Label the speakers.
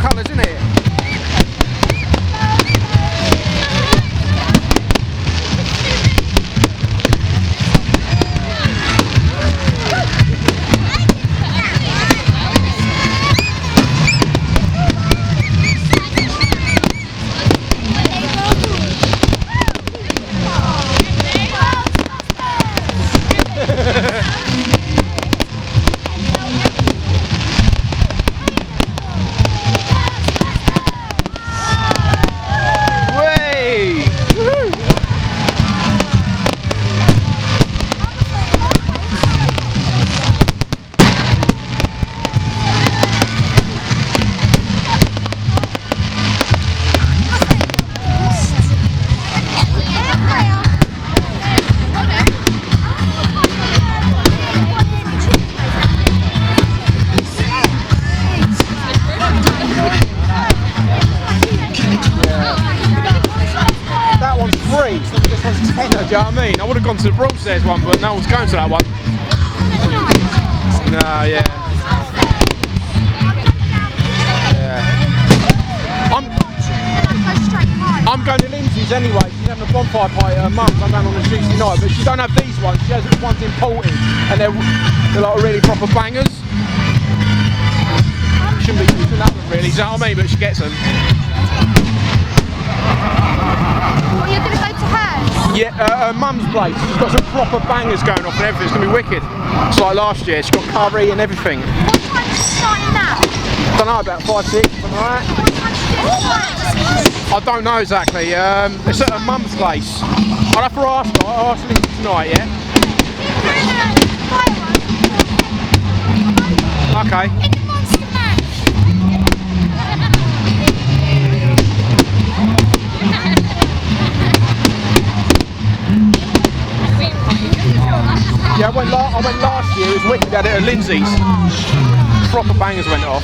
Speaker 1: colours, isn't it? This one's tenner, do you know what I mean? I would have gone to the Broadstairs one, but no one's going to that one. No, yeah. I'm going to Lindsay's anyway. She's having a bonfire party at her mum's. I'm going on a Tuesday night, but she don't have these ones. She has ones imported, and they're like really proper bangers. Shouldn't be using that one really, do you know what I mean? But she gets them.
Speaker 2: Well, you're going to go to hers?
Speaker 1: Yeah, her mum's place. She's got some proper bangers going off and everything. It's going to be wicked. It's like last year. She's got curry and everything.
Speaker 2: What time is it starting now?
Speaker 1: I don't know, about 5, 6, something like that.
Speaker 2: What time is it?
Speaker 1: I don't know exactly. It's at her mum's place. I'll have to ask her. I'll ask Lindsay tonight, yeah? Okay. Yeah, I went last year. It was wicked. Had it at Lindsay's. Proper bangers went off.